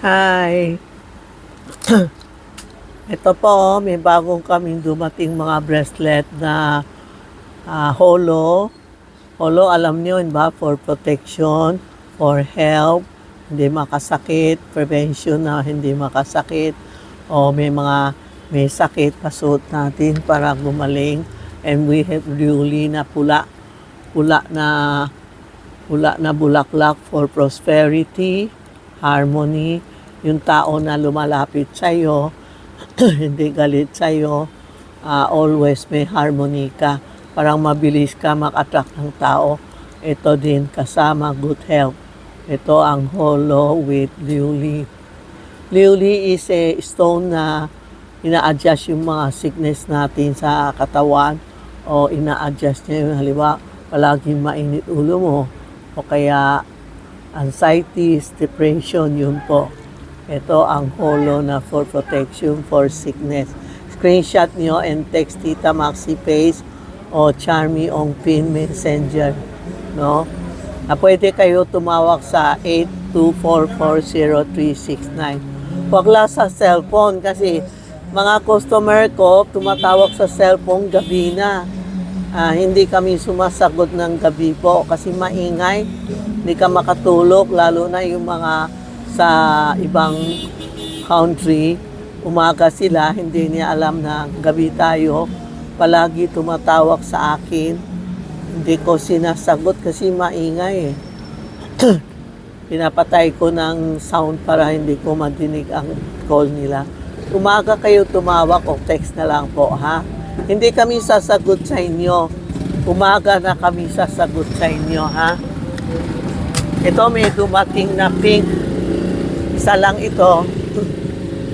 Hi! Ito po, may bagong kaming dumating mga bracelet na holo. Holo, alam niyo yun ba? For protection, for health, hindi makasakit, prevention na hindi makasakit, o may sakit, pasuot natin para gumaling. And we have really na pula na bulaklak for prosperity, harmony. Yung tao na lumalapit sa'yo, hindi galit sa'yo, always may harmony ka. Parang mabilis ka mak-attract ng tao. Ito din kasama good health. Ito ang holo with liuli. Liuli is a stone na ina-adjust yung mga sickness natin sa katawan o ina-adjust niya yung halimbawa palaging mainit ulo mo o kaya anxiety, depression, yun po. Ito ang holo na for protection for sickness. Screenshot nyo and text Tita Maxi Face o Charmy on Pin Messenger. No? Pwede kayo tumawag sa 82440369. Huwag lang sa cellphone kasi mga customer ko tumatawag sa cellphone gabi na. Hindi kami sumasagot ng gabi po kasi maingay. Hindi ka makatulog, lalo na yung mga sa ibang country, umaga sila, hindi niya alam na gabi tayo, palagi tumatawag sa akin. Hindi ko sinasagot kasi maingay eh. Pinapatay ko ng sound para hindi ko madinig ang call nila. Umaga kayo tumawag o text na lang po, ha? Hindi kami sasagot sa inyo. Umaga na kami sasagot sa inyo, ha? Ito may dumating na pink. Isa lang ito.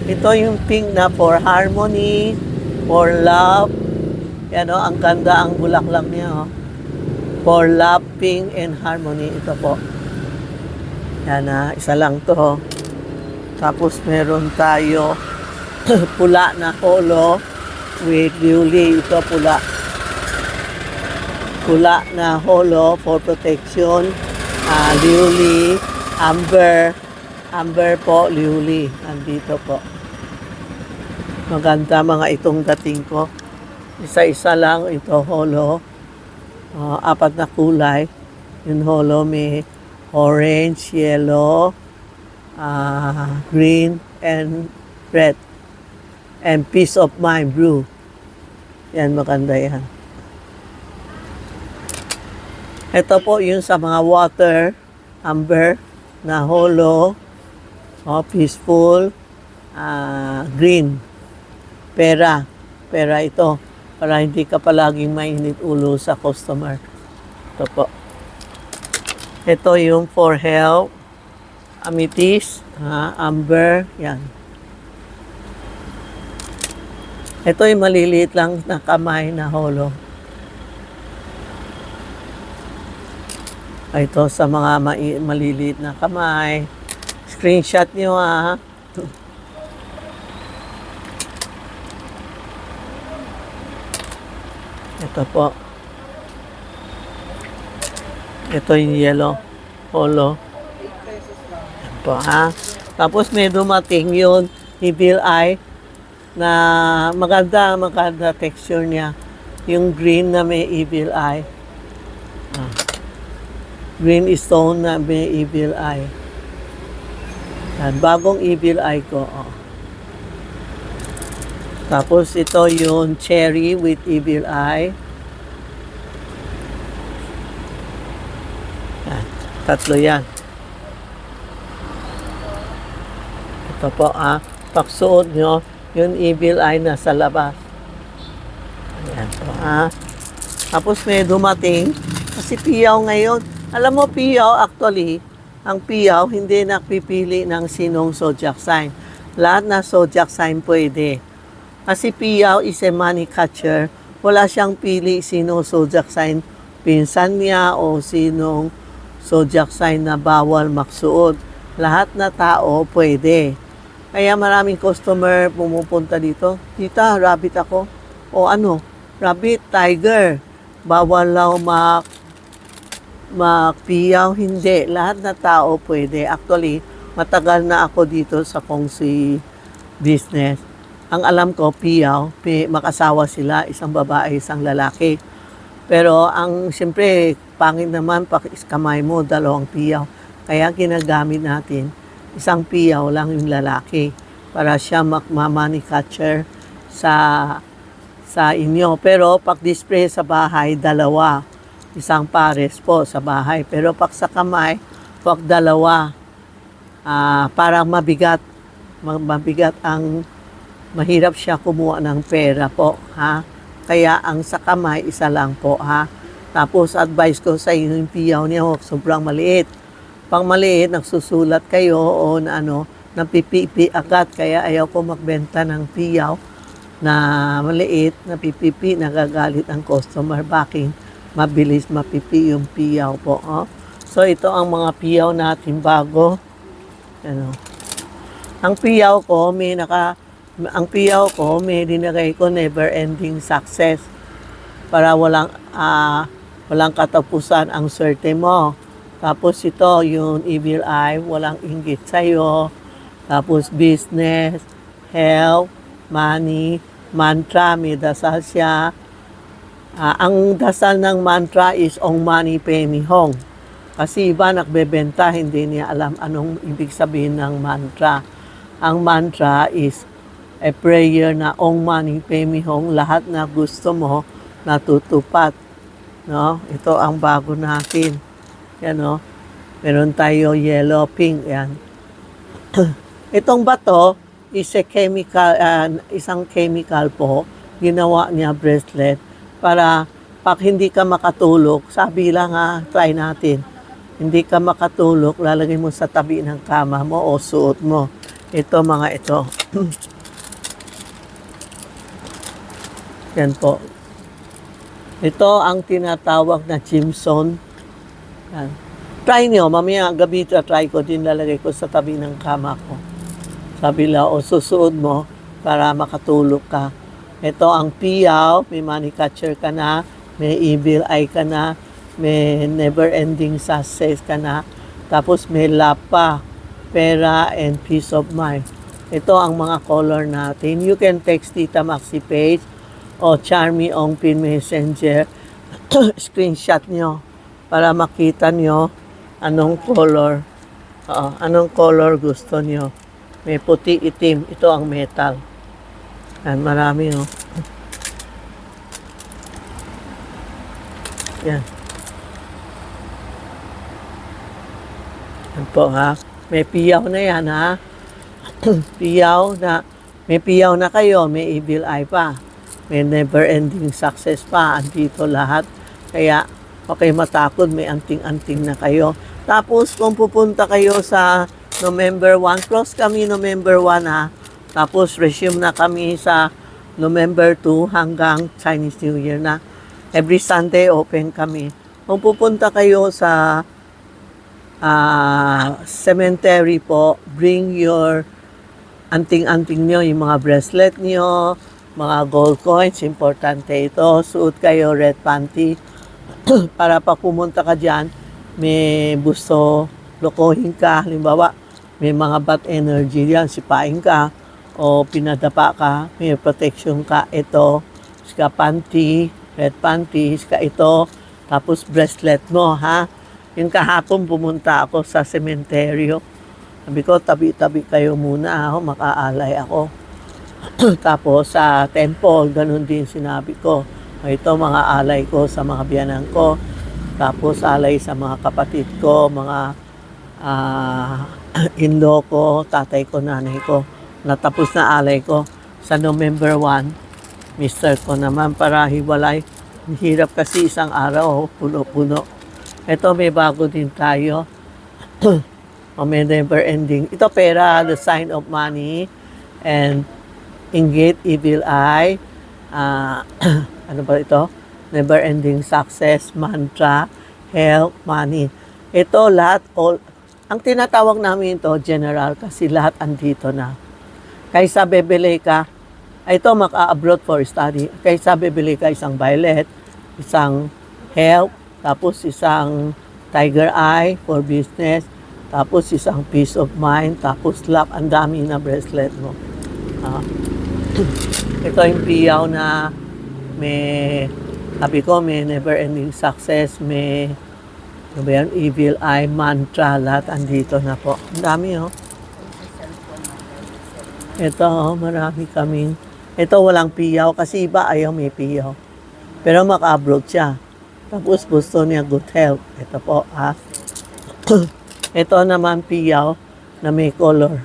Ito yung pink na for harmony, for love. Yan o, ang ganda ang bulaklak niya o. For love, pink, and harmony. Ito po. Yan na, isa lang to. Tapos meron tayo pula na holo with liuli. Ito pula. Pula na holo for protection. Liuli, amber. Amber po, liuli. Nandito po. Maganda mga itong dating ko. Isa-isa lang ito holo. 4 na kulay. Yung holo may orange, yellow, green, and red. And peace of mind, blue. Yan, maganda yan. Ito po yung sa mga water, amber, na holo, peaceful, green, pera ito, para hindi ka palaging mainit ulo sa customer. Ito po. Ito yung for health, amethyst, amber, yan. Ito yung maliliit lang na kamay na holo. Ito sa mga maliliit na kamay. Screenshot nyo ha. Ito po. Ito yung yellow. Holo. Yan po ha. Tapos may dumating yun, evil eye, na maganda texture niya. Yung green na may evil eye. Green stone na may evil eye. Yan, bagong evil eye ko. Tapos ito yung cherry with evil eye. Yan, tatlo yan. Ito po pagsuot nyo, yung evil eye na sa labas. Ayan po Tapos may dumating, kasi piyaw ngayon. Alam mo piyaw actually, ang piyaw hindi nakpipili ng sinong zodiac sign. Lahat na zodiac sign pwede. Kasi piyaw is a money catcher. Wala siyang pili sino zodiac sign pinsan niya o sinong zodiac sign na bawal maksuot. Lahat na tao pwede. Kaya maraming customer pumupunta dito. Tita, rabbit ako. O ano? Rabbit, tiger. Bawal lang makpiyaw, hindi. Lahat na tao pwede. Actually, matagal na ako dito sa Feng Shui business. Ang alam ko, piyaw, makasawa sila, isang babae, isang lalaki. Pero siyempre, pangit naman, kamay mo, dalawang piyaw. Kaya ginagamit natin, isang piyaw lang yung lalaki para siya money catcher sa inyo. Pero pag display sa bahay, dalawa. Isang pares po sa bahay. Pero pag sa kamay, pag dalawa, parang mabigat mahirap siya kumuha ng pera po, ha? Kaya ang sa kamay, isa lang po, ha? Tapos advice ko sa inyo yung piyaw niya, sobrang maliit. Pang maliit, nagsusulat kayo o napipipi agad. Kaya ayaw ko magbenta ng piyaw na maliit, napipipi, nagagalit ang customer. Backing, mabilis mapipi yung piyaw po, oh. So ito ang mga piyaw natin bago. Ang piyaw ko, may dinagay ko never ending success para walang katapusan ang swerte mo. Tapos ito, yung evil eye, walang inggit sa'yo. Tapos business, health, money, mantra, may dasal siya. Ang dasal ng mantra is Ong Mani Padme Hum. Kasi iba nagbebenta, hindi niya alam anong ibig sabihin ng mantra. Ang mantra is a prayer na Ong Mani Padme Hum, lahat na gusto mo natutupad. No? Ito ang bago natin. Yan, no? Meron tayo yellow, pink, yan. Itong bato is a chemical, isang chemical po, ginawa niya bracelet para pag hindi ka makatulog, sabi lang try natin, hindi ka makatulog, lalagay mo sa tabi ng kama mo o suot mo. Ito mga ito. Yan po. Ito ang tinatawag na Jimson. Yan. Try nyo, mamaya gabi try ko din, lalagay ko sa tabi ng kama ko. Sabi lang, o susuot mo para makatulog ka. Ito ang piyaw, may money catcher ka na, may evil eye ka na, may never ending success ka na, tapos may lapa, pera, and peace of mind. Ito ang mga color natin. You can text Tita Maxi page o Charmy Ong Pin Messenger. Screenshot nyo para makita nyo anong color. Anong color gusto nyo. May puti, itim. Ito ang metal. Yan, marami, no? Yan. Yan po, ha? May piyaw na yan, ha? May piyaw na kayo, may evil eye pa. May never-ending success pa. Andito lahat. Kaya, okay matakot, may anting-anting na kayo. Tapos, kung pupunta kayo sa November 1, close kami November 1, ha? Tapos, resume na kami sa November 2 hanggang Chinese New Year na. Every Sunday, open kami. Kung pupunta kayo sa cemetery po, bring your anting-anting nyo, yung mga bracelet nyo, mga gold coins, importante ito. Suot kayo red panty para pag pumunta ka dyan, may gusto lokohin ka, halimbawa, may mga bad energy yan, sipain ka, o pinadapa ka, may protection ka, ito, ska panty, red panty, ska ito, tapos bracelet mo, ha? Yung kahapon pumunta ako sa sementeryo. Sabi ko, tabi-tabi kayo muna, makaalay ako. Tapos sa temple, ganun din sinabi ko. Ito mga alay ko sa mga biyanan ko. Tapos alay sa mga kapatid ko, mga in-law ko, tatay ko, nanay ko. Natapos na alay ko sa November 1. Mister ko naman para hiwalay. Hirap kasi isang araw, puno-puno. Ito may bago din tayo. May never ending. Ito pera, the sign of money. And inggit, evil eye. Ano ba ito? Never ending success, mantra, health, money. Ito lahat, ang tinatawag namin ito, general, kasi lahat andito na. Kaysa bibili ka, ito maka-abroad for study. Kaysa bibili ka isang violet, isang health, tapos isang tiger eye for business, tapos isang peace of mind, tapos love, ang dami na bracelet mo. Ah. Ito yung piyaw na may, sabi ko, may never ending success, may, ano ba yan, evil eye, mantra, lahat andito na po. Ang dami, oh. Ito, oh, marami kaming, ito walang piyaw, kasi iba ayaw may piyaw. Pero maka-abroad siya. Tapos gusto niya good health. Ito po, ah. Ito naman piyaw na may color.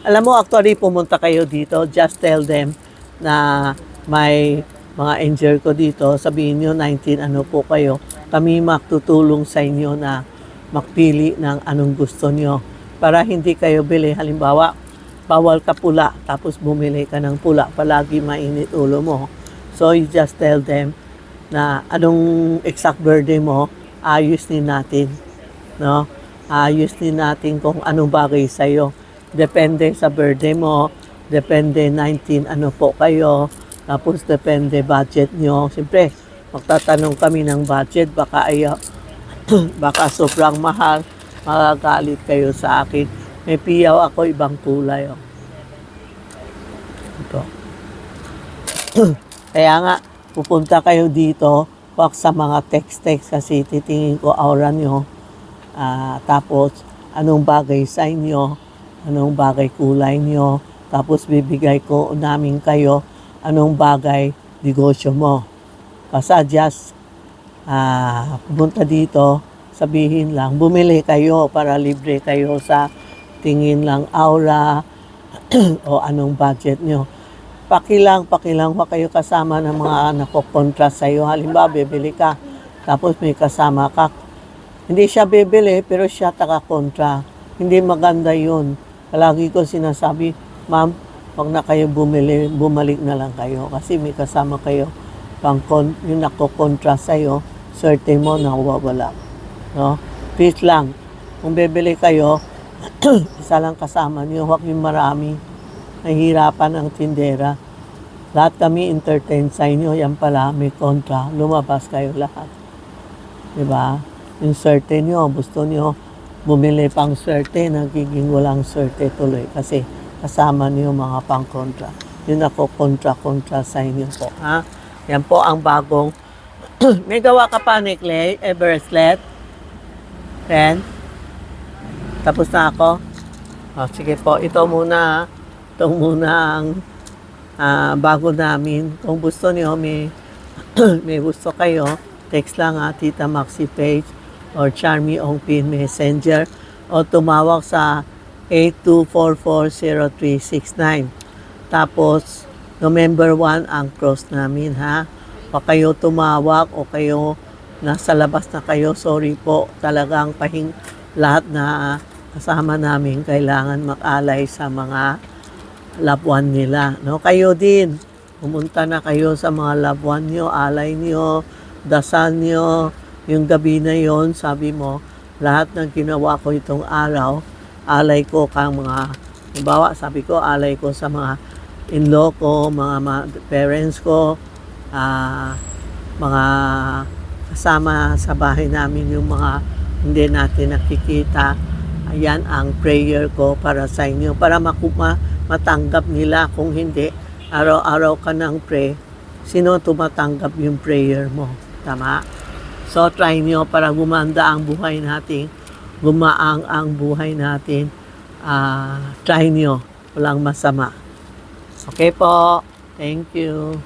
Alam mo, actually, pumunta kayo dito, just tell them na may mga angel ko dito, sabihin nyo 19 ano po kayo, kami magtutulong sa inyo na magpili ng anong gusto nyo para hindi kayo bili. Halimbawa, bawal ka pula, tapos bumili ka ng pula, palagi mainit ulo mo. So, you just tell them na anong exact birthday mo, ayos din natin. No? Ayos din natin kung anong bagay sa'yo. Depende sa birthday mo, depende 19 ano po kayo, tapos depende budget nyo. Siyempre, magtatanong kami ng budget, baka ayaw, baka sobrang mahal, magagalit kayo sa akin. May piyaw ako, ibang kulay. Oh. Ito. Kaya nga, pupunta kayo dito, wag sa mga text-text kasi titingin ko aura nyo. Tapos, anong bagay sa inyo, anong bagay kulay nyo, tapos bibigay ko namin kayo anong bagay negosyo mo. Basta just pumunta dito, sabihin lang, bumili kayo para libre kayo sa tingin lang aura o anong budget nyo. Pakilang, huwag kayo kasama ng mga nakokontra sa iyo. Halimbawa, bibili ka, tapos may kasama ka. Hindi siya bibili, pero siya taka-kontra. Hindi maganda yun. Palagi ko sinasabi, ma'am, wag na kayo bumili, bumalik na lang kayo. Kasi may kasama kayo, yung nakokontra sa'yo, swerte mo nawawala. No? Peace lang. Kung bibili kayo, isa lang kasama niyo, huwag yung marami. Nahihirapan ang tindera. Lahat kami entertain sa inyo, yan pala, may kontra. Lumabas kayo lahat. Diba? Yung swerte nyo, gusto nyo bumili pang swerte, nagiging walang swerte tuloy kasi kasama niyo mga pang-kontra. Yun ako kontra-kontra sa inyo po. Ha? Yan po ang bagong may gawa ka pa ni Clay, bracelet. Then, tapos na ako. Sige po, ito muna. Ito muna ang bago namin. Kung gusto niyo, may gusto kayo, text lang Tita Maxi page or Charmy Ongpin Messenger o tumawag sa 82440369. Tapos, November 1 ang cross namin, ha? O kayo tumawag o kayo nasa labas na kayo, sorry po, talagang lahat na kasama namin kailangan mag-alay sa mga loved one nila. No? Kayo din, pumunta na kayo sa mga loved one nyo, alay nyo, dasal nyo. Yung gabi na yon, sabi mo, lahat ng ginawa ko itong araw, alay ko kang mga, halimbawa, sabi ko, alay ko sa mga in-law ko, mga parents ko, mga kasama sa bahay namin, yung mga hindi natin nakikita. Ayan ang prayer ko para sa inyo, para matanggap nila. Kung hindi, araw-araw ka ng pray, sino tumatanggap yung prayer mo? Tama? So, try nyo para gumanda ang buhay natin, gumaang ang buhay natin. Try nyo, walang masama. Okay po, thank you.